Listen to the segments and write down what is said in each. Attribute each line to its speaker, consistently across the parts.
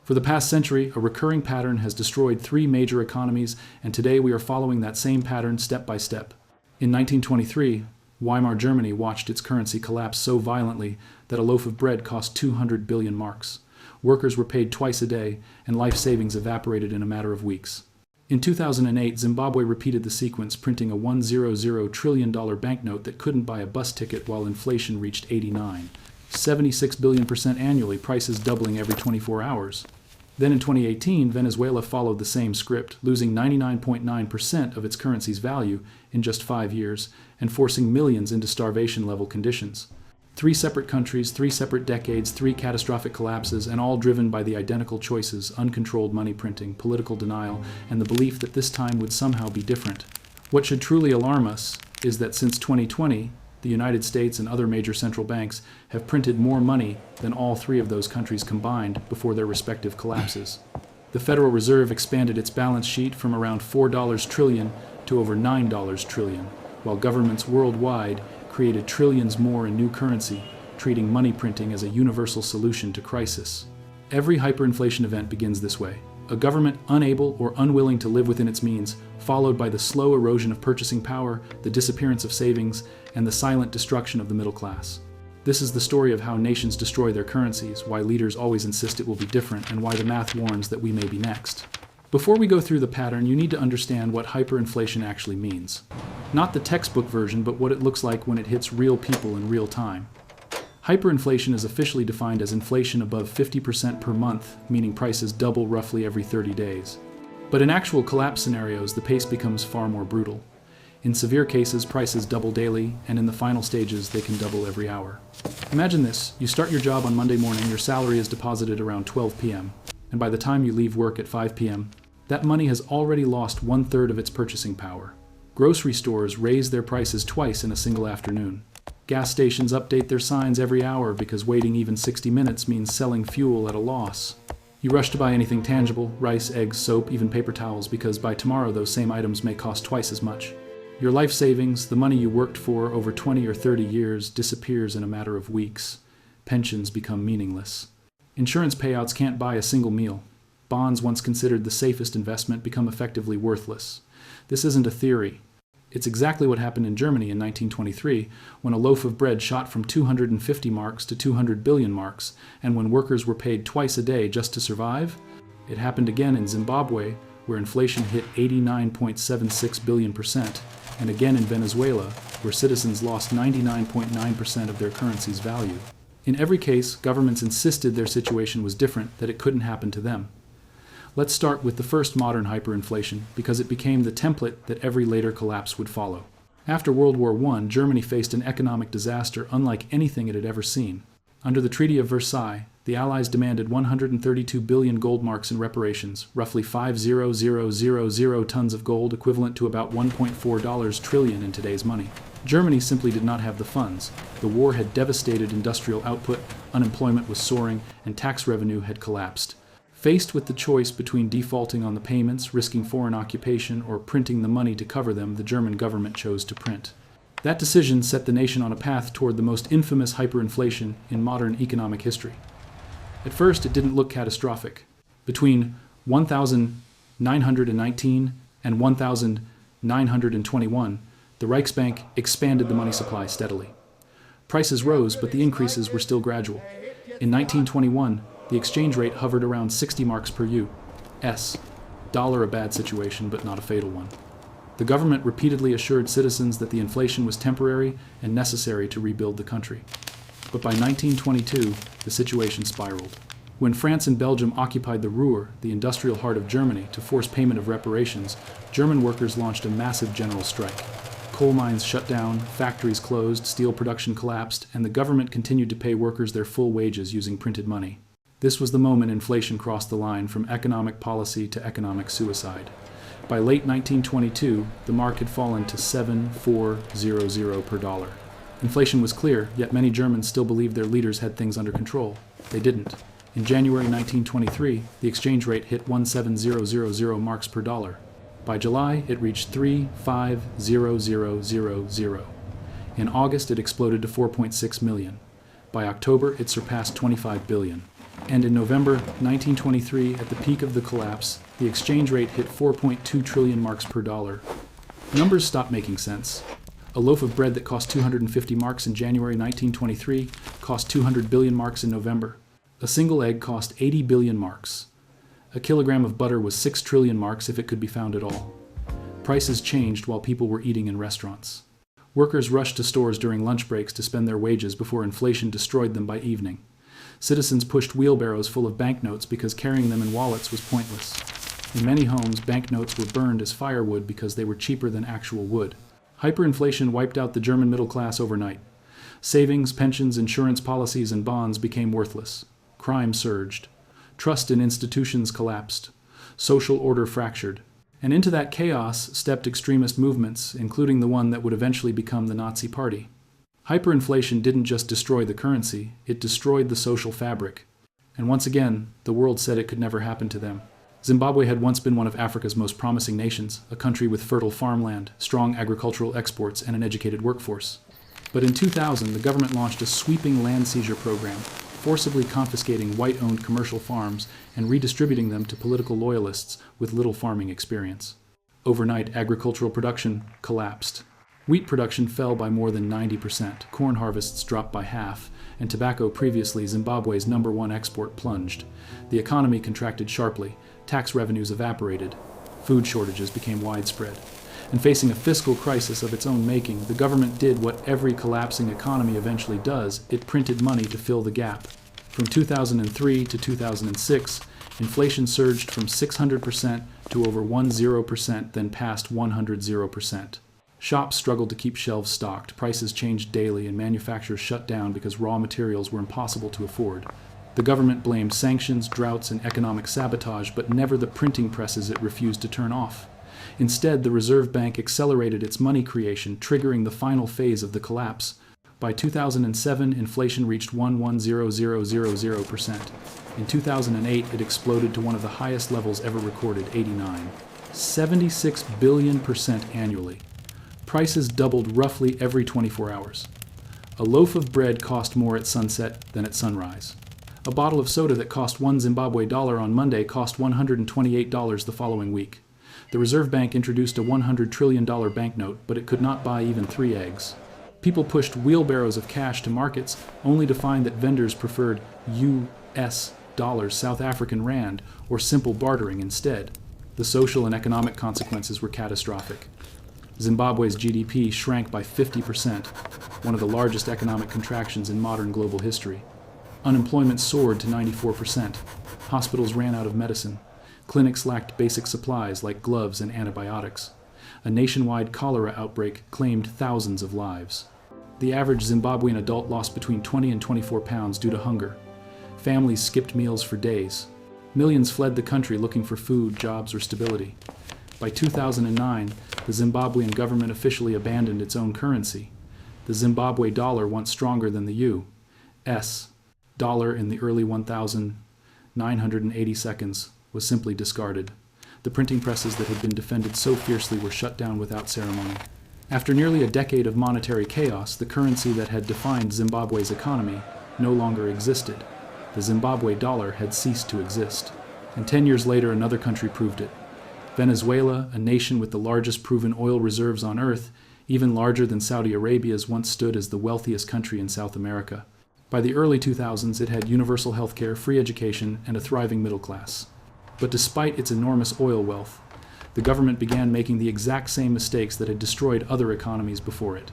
Speaker 1: For the past century, a recurring pattern has destroyed three major economies, and today we are following that same pattern step by step. In 1923, Weimar Germany watched its currency collapse so violently that a loaf of bread cost 200 billion marks. Workers were paid twice a day, and life savings evaporated in a matter of weeks. In 2008, Zimbabwe repeated the sequence, printing a $100 trillion banknote that couldn't buy a bus ticket while inflation reached 89. 76 billion% annually, prices doubling every 24 hours. Then in 2018, Venezuela followed the same script, losing 99.9% of its currency's value in just 5 years and forcing millions into starvation-level conditions. 3 separate countries, 3 separate decades, 3 catastrophic collapses, and all driven by the identical choices: uncontrolled money printing, political denial, and the belief that this time would somehow be different. What should truly alarm us is that since 2020, the United States and other major central banks have printed more money than all 3 of those countries combined before their respective collapses. The Federal Reserve expanded its balance sheet from around $4 trillion to over $9 trillion, while governments worldwide created trillions more in new currency, treating money printing as a universal solution to crisis. Every hyperinflation event begins this way: a government unable or unwilling to live within its means, followed by the slow erosion of purchasing power, the disappearance of savings, and the silent destruction of the middle class. This is the story of how nations destroy their currencies, why leaders always insist it will be different, and why the math warns that we may be next. Before we go through the pattern, you need to understand what hyperinflation actually means. Not the textbook version, but what it looks like when it hits real people in real time. Hyperinflation is officially defined as inflation above 50% per month, meaning prices double roughly every 30 days. But in actual collapse scenarios, the pace becomes far more brutal. In severe cases, prices double daily, and in the final stages, they can double every hour. Imagine this: you start your job on Monday morning, your salary is deposited around 12 p.m., and by the time you leave work at 5 p.m., that money has already lost 1/3 of its purchasing power. Grocery stores raise their prices twice in a single afternoon. Gas stations update their signs every hour because waiting even 60 minutes means selling fuel at a loss. You rush to buy anything tangible: rice, eggs, soap, even paper towels, because by tomorrow those same items may cost twice as much. Your life savings, the money you worked for over 20 or 30 years, disappears in a matter of weeks. Pensions become meaningless. Insurance payouts can't buy a single meal. Bonds, once considered the safest investment, become effectively worthless. This isn't a theory. It's exactly what happened in Germany in 1923, when a loaf of bread shot from 250 marks to 200 billion marks, and when workers were paid twice a day just to survive. It happened again in Zimbabwe, where inflation hit 89.76 billion%, and again in Venezuela, where citizens lost 99.9% of their currency's value. In every case, governments insisted their situation was different, that it couldn't happen to them. Let's start with the first modern hyperinflation, because it became the template that every later collapse would follow. After World War I, Germany faced an economic disaster unlike anything it had ever seen. Under the Treaty of Versailles, the Allies demanded 132 billion gold marks in reparations, roughly 5,000 tons of gold, equivalent to about $1.4 trillion in today's money. Germany simply did not have the funds. The war had devastated industrial output, unemployment was soaring, and tax revenue had collapsed. Faced with the choice between defaulting on the payments, risking foreign occupation, or printing the money to cover them, the German government chose to print. That decision set the nation on a path toward the most infamous hyperinflation in modern economic history. At first, it didn't look catastrophic. Between 1919 and 1921, the Reichsbank expanded the money supply steadily. Prices rose, but the increases were still gradual. In 1921, the exchange rate hovered around 60 marks per U.S. dollar, a bad situation, but not a fatal one. The government repeatedly assured citizens that the inflation was temporary and necessary to rebuild the country. But by 1922, the situation spiraled. When France and Belgium occupied the Ruhr, the industrial heart of Germany, to force payment of reparations, German workers launched a massive general strike. Coal mines shut down, factories closed, steel production collapsed, and the government continued to pay workers their full wages using printed money. This was the moment inflation crossed the line from economic policy to economic suicide. By late 1922, the mark had fallen to 7,400 per dollar. Inflation was clear, yet many Germans still believed their leaders had things under control. They didn't. In January 1923, the exchange rate hit 17,000 marks per dollar. By July, it reached 3,500,000. In August, it exploded to 4.6 million. By October, it surpassed 25 billion. And in November 1923, at the peak of the collapse, the exchange rate hit 4.2 trillion marks per dollar. Numbers stopped making sense. A loaf of bread that cost 250 marks in January 1923 cost 200 billion marks in November. A single egg cost 80 billion marks. A kilogram of butter was 6 trillion marks if it could be found at all. Prices changed while people were eating in restaurants. Workers rushed to stores during lunch breaks to spend their wages before inflation destroyed them by evening. Citizens pushed wheelbarrows full of banknotes because carrying them in wallets was pointless. In many homes, banknotes were burned as firewood because they were cheaper than actual wood. Hyperinflation wiped out the German middle class overnight. Savings, pensions, insurance policies, and bonds became worthless. Crime surged. Trust in institutions collapsed. Social order fractured. And into that chaos stepped extremist movements, including the one that would eventually become the Nazi Party. Hyperinflation didn't just destroy the currency, it destroyed the social fabric. And once again, the world said it could never happen to them. Zimbabwe had once been one of Africa's most promising nations, a country with fertile farmland, strong agricultural exports, and an educated workforce. But in 2000, the government launched a sweeping land seizure program, forcibly confiscating white-owned commercial farms and redistributing them to political loyalists with little farming experience. Overnight, agricultural production collapsed. Wheat production fell by more than 90%, corn harvests dropped by half, and tobacco, previously Zimbabwe's #1 export, plunged. The economy contracted sharply, tax revenues evaporated, food shortages became widespread. And facing a fiscal crisis of its own making, the government did what every collapsing economy eventually does: it printed money to fill the gap. From 2003 to 2006, inflation surged from 600% to over 10%, then past 100%. Shops struggled to keep shelves stocked, prices changed daily, and manufacturers shut down because raw materials were impossible to afford. The government blamed sanctions, droughts, and economic sabotage, but never the printing presses it refused to turn off. Instead, the Reserve Bank accelerated its money creation, triggering the final phase of the collapse. By 2007, inflation reached 110,000%. In 2008, it exploded to one of the highest levels ever recorded, 89. 76 billion% annually. Prices doubled roughly every 24 hours. A loaf of bread cost more at sunset than at sunrise. A bottle of soda that cost $1 Zimbabwe on Monday cost $128 the following week. The Reserve Bank introduced a $100 trillion banknote, but it could not buy even 3 eggs. People pushed wheelbarrows of cash to markets, only to find that vendors preferred US dollars, South African rand, or simple bartering instead. The social and economic consequences were catastrophic. Zimbabwe's GDP shrank by 50%, one of the largest economic contractions in modern global history. Unemployment soared to 94%. Hospitals ran out of medicine. Clinics lacked basic supplies like gloves and antibiotics. A nationwide cholera outbreak claimed thousands of lives. The average Zimbabwean adult lost between 20 and 24 pounds due to hunger. Families skipped meals for days. Millions fled the country looking for food, jobs, or stability. By 2009, the Zimbabwean government officially abandoned its own currency. The Zimbabwe dollar, once stronger than the U.S. dollar in the early 1980 seconds, was simply discarded. The printing presses that had been defended so fiercely were shut down without ceremony. After nearly a decade of monetary chaos, the currency that had defined Zimbabwe's economy no longer existed. The Zimbabwe dollar had ceased to exist. And 10 years later, another country proved it. Venezuela, a nation with the largest proven oil reserves on Earth, even larger than Saudi Arabia's, once stood as the wealthiest country in South America. By the early 2000s, it had universal health care, free education, and a thriving middle class. But despite its enormous oil wealth, the government began making the exact same mistakes that had destroyed other economies before it.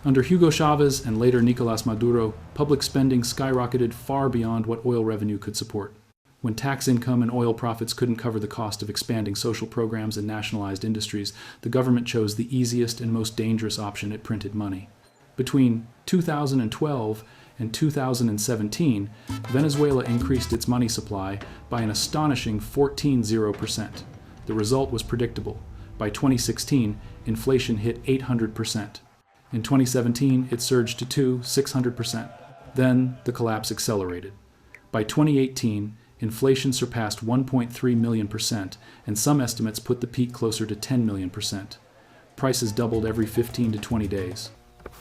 Speaker 1: Under Hugo Chavez and later Nicolás Maduro, public spending skyrocketed far beyond what oil revenue could support. When tax income and oil profits couldn't cover the cost of expanding social programs and nationalized industries, the government chose the easiest and most dangerous option: it printed money. Between 2012 and 2017, Venezuela increased its money supply by an astonishing 14%. The result was predictable. By 2016, inflation hit 800%. In 2017, it surged to 600%. Then the collapse accelerated. By 2018, inflation surpassed 1.3 million%, and some estimates put the peak closer to 10 million%. Prices doubled every 15 to 20 days.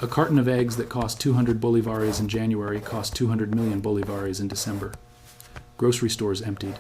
Speaker 1: A carton of eggs that cost 200 bolivares in January cost 200 million bolivares in December. Grocery stores emptied.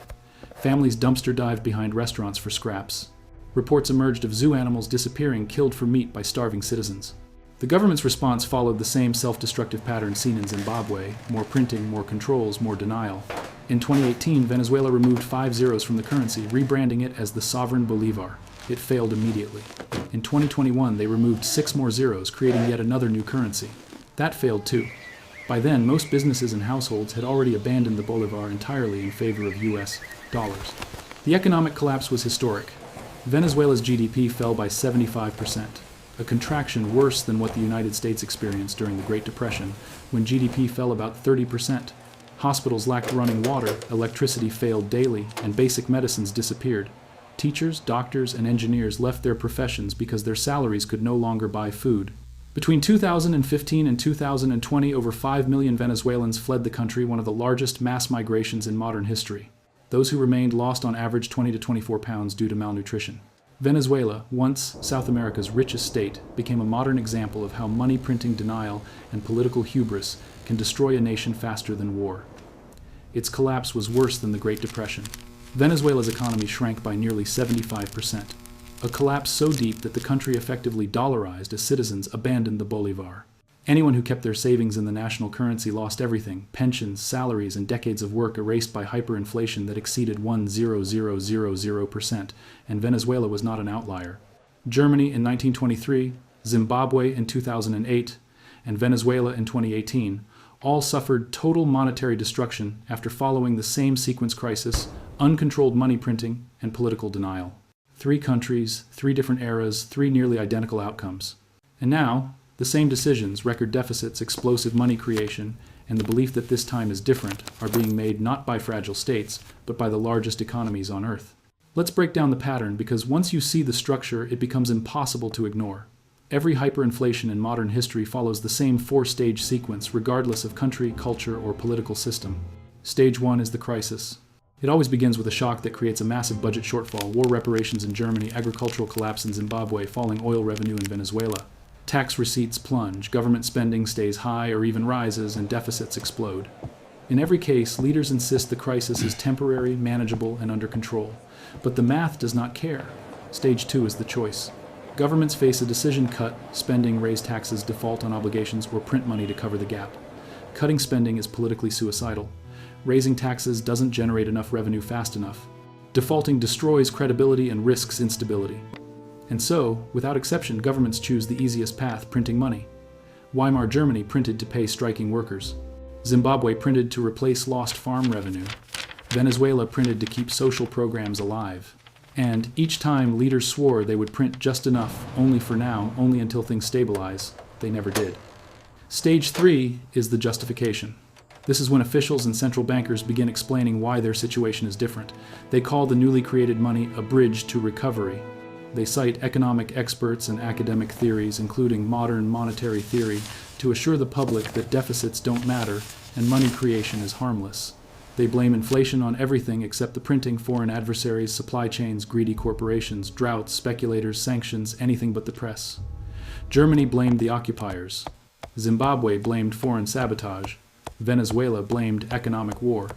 Speaker 1: Families dumpster dived behind restaurants for scraps. Reports emerged of zoo animals disappearing, killed for meat by starving citizens. The government's response followed the same self-destructive pattern seen in Zimbabwe: more printing, more controls, more denial. In 2018, Venezuela removed 5 zeros from the currency, rebranding it as the sovereign bolivar. It failed immediately. In 2021, they removed 6 more zeros, creating yet another new currency. That failed too. By then, most businesses and households had already abandoned the bolivar entirely in favor of US dollars. The economic collapse was historic. Venezuela's GDP fell by 75%. A contraction worse than what the United States experienced during the Great Depression, when GDP fell about 30%. Hospitals lacked running water, electricity failed daily, and basic medicines disappeared. Teachers, doctors, and engineers left their professions because their salaries could no longer buy food. Between 2015 and 2020, over 5 million Venezuelans fled the country, one of the largest mass migrations in modern history. Those who remained lost on average 20 to 24 pounds due to malnutrition. Venezuela, once South America's richest state, became a modern example of how money-printing denial and political hubris can destroy a nation faster than war. Its collapse was worse than the Great Depression. Venezuela's economy shrank by nearly 75%, a collapse so deep that the country effectively dollarized as citizens abandoned the bolivar. Anyone who kept their savings in the national currency lost everything: pensions, salaries, and decades of work erased by hyperinflation that exceeded 1,000%, and Venezuela was not an outlier. Germany in 1923, Zimbabwe in 2008, and Venezuela in 2018 all suffered total monetary destruction after following the same sequence: crisis, uncontrolled money printing, and political denial. 3 countries, 3 different eras, 3 nearly identical outcomes. And now, the same decisions, record deficits, explosive money creation, and the belief that this time is different are being made not by fragile states, but by the largest economies on Earth. Let's break down the pattern, because once you see the structure, it becomes impossible to ignore. Every hyperinflation in modern history follows the same 4-stage sequence, regardless of country, culture, or political system. Stage 1 is the crisis. It always begins with a shock that creates a massive budget shortfall: war reparations in Germany, agricultural collapse in Zimbabwe, falling oil revenue in Venezuela. Tax receipts plunge, government spending stays high or even rises, and deficits explode. In every case, leaders insist the crisis is temporary, manageable, and under control. But the math does not care. Stage 2 is the choice. Governments face a decision: cut spending, raise taxes, default on obligations, or print money to cover the gap. Cutting spending is politically suicidal. Raising taxes doesn't generate enough revenue fast enough. Defaulting destroys credibility and risks instability. And so, without exception, governments choose the easiest path: printing money. Weimar Germany printed to pay striking workers. Zimbabwe printed to replace lost farm revenue. Venezuela printed to keep social programs alive. And each time leaders swore they would print just enough, only for now, only until things stabilize, they never did. Stage 3 is the justification. This is when officials and central bankers begin explaining why their situation is different. They call the newly created money a bridge to recovery. They cite economic experts and academic theories, including modern monetary theory, to assure the public that deficits don't matter and money creation is harmless. They blame inflation on everything except the printing: foreign adversaries, supply chains, greedy corporations, droughts, speculators, sanctions, anything but the press. Germany blamed the occupiers. Zimbabwe blamed foreign sabotage. Venezuela blamed economic war.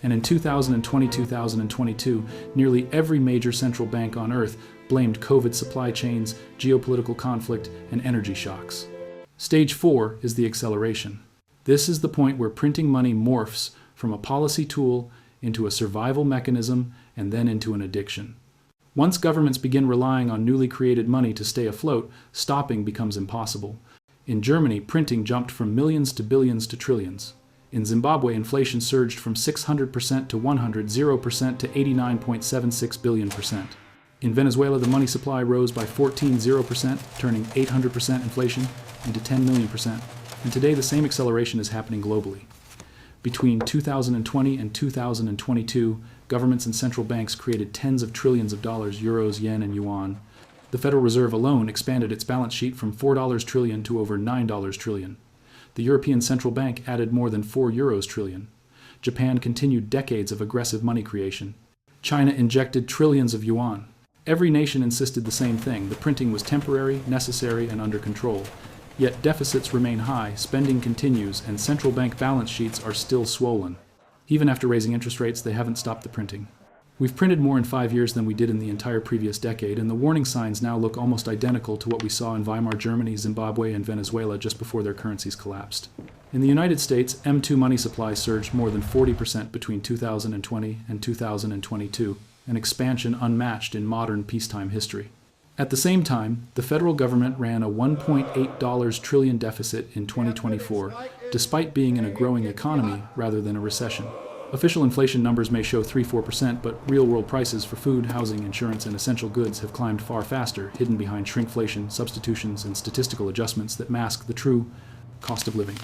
Speaker 1: And in 2020-2022, nearly every major central bank on Earth blamed COVID supply chains, geopolitical conflict, and energy shocks. Stage 4 is the acceleration. This is the point where printing money morphs from a policy tool into a survival mechanism and then into an addiction. Once governments begin relying on newly created money to stay afloat, stopping becomes impossible. In Germany, printing jumped from millions to billions to trillions. In Zimbabwe, inflation surged from 600% to 100% to 89.76 billion%. In Venezuela, the money supply rose by 14.0%, turning 800% inflation into 10 million%. And today, the same acceleration is happening globally. Between 2020 and 2022, governments and central banks created tens of trillions of dollars: euros, yen, and yuan. The Federal Reserve alone expanded its balance sheet from $4 trillion to over $9 trillion. The European Central Bank added more than €4 trillion. Japan continued decades of aggressive money creation. China injected trillions of yuan. Every nation insisted the same thing: the printing was temporary, necessary, and under control. Yet deficits remain high, spending continues, and central bank balance sheets are still swollen. Even after raising interest rates, they haven't stopped the printing. We've printed more in 5 years than we did in the entire previous decade, and the warning signs now look almost identical to what we saw in Weimar Germany, Zimbabwe, and Venezuela just before their currencies collapsed. In the United States, M2 money supply surged more than 40% between 2020 and 2022, an expansion unmatched in modern peacetime history. At the same time, the federal government ran a $1.8 trillion deficit in 2024, despite being in a growing economy rather than a recession. Official inflation numbers may show 3–4%, but real-world prices for food, housing, insurance, and essential goods have climbed far faster, hidden behind shrinkflation, substitutions, and statistical adjustments that mask the true cost of living.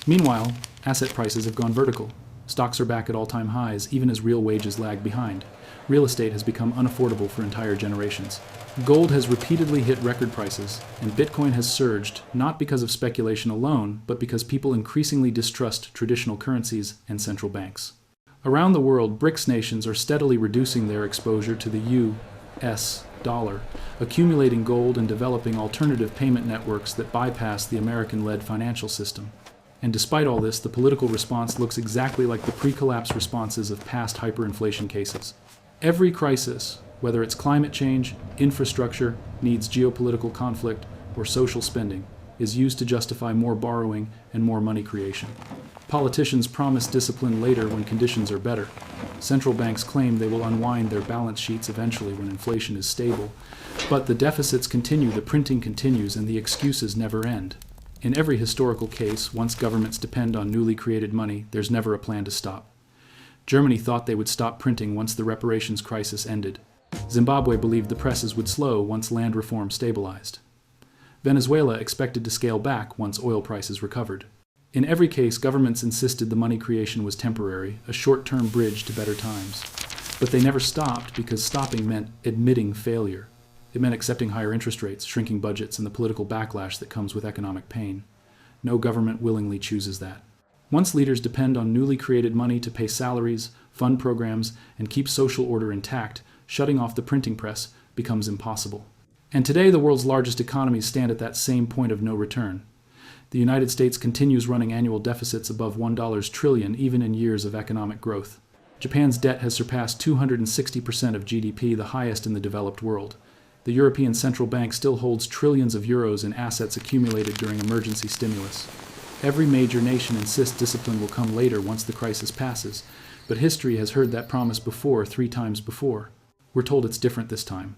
Speaker 1: Meanwhile, asset prices have gone vertical. Stocks are back at all-time highs, even as real wages lag behind. Real estate has become unaffordable for entire generations. Gold has repeatedly hit record prices, and Bitcoin has surged, not because of speculation alone, but because people increasingly distrust traditional currencies and central banks. Around the world, BRICS nations are steadily reducing their exposure to the U.S. dollar, accumulating gold and developing alternative payment networks that bypass the American-led financial system. And despite all this, the political response looks exactly like the pre-collapse responses of past hyperinflation cases. Every crisis, whether it's climate change, infrastructure, needs geopolitical conflict, or social spending, is used to justify more borrowing and more money creation. Politicians promise discipline later when conditions are better. Central banks claim they will unwind their balance sheets eventually when inflation is stable. But the deficits continue, the printing continues, and the excuses never end. In every historical case, once governments depend on newly created money, there's never a plan to stop. Germany thought they would stop printing once the reparations crisis ended. Zimbabwe believed the presses would slow once land reform stabilized. Venezuela expected to scale back once oil prices recovered. In every case, governments insisted the money creation was temporary, a short-term bridge to better times. But they never stopped because stopping meant admitting failure. It meant accepting higher interest rates, shrinking budgets, and the political backlash that comes with economic pain. No government willingly chooses that. Once leaders depend on newly created money to pay salaries, fund programs, and keep social order intact, shutting off the printing press becomes impossible. And today, the world's largest economies stand at that same point of no return. The United States continues running annual deficits above $1 trillion even in years of economic growth. Japan's debt has surpassed 260% of GDP, the highest in the developed world. The European Central Bank still holds trillions of euros in assets accumulated during emergency stimulus. Every major nation insists discipline will come later once the crisis passes, but history has heard that promise before, 3 times before. We're told it's different this time.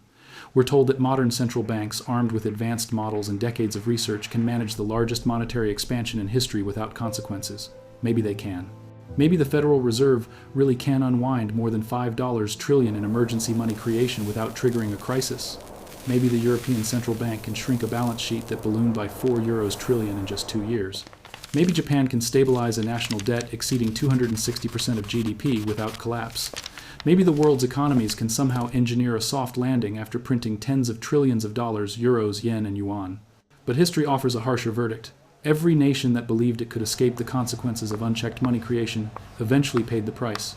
Speaker 1: We're told that modern central banks, armed with advanced models and decades of research, can manage the largest monetary expansion in history without consequences. Maybe they can. Maybe the Federal Reserve really can unwind more than $5 trillion in emergency money creation without triggering a crisis. Maybe the European Central Bank can shrink a balance sheet that ballooned by €4 trillion in just 2 years. Maybe Japan can stabilize a national debt exceeding 260% of GDP without collapse. Maybe the world's economies can somehow engineer a soft landing after printing tens of trillions of dollars, euros, yen, and yuan. But history offers a harsher verdict. Every nation that believed it could escape the consequences of unchecked money creation eventually paid the price.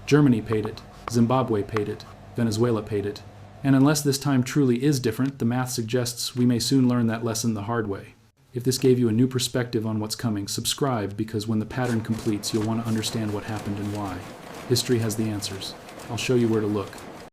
Speaker 1: Germany paid it, Zimbabwe paid it, Venezuela paid it. And unless this time truly is different, the math suggests we may soon learn that lesson the hard way. If this gave you a new perspective on what's coming, subscribe, because when the pattern completes, you'll want to understand what happened and why. History has the answers. I'll show you where to look.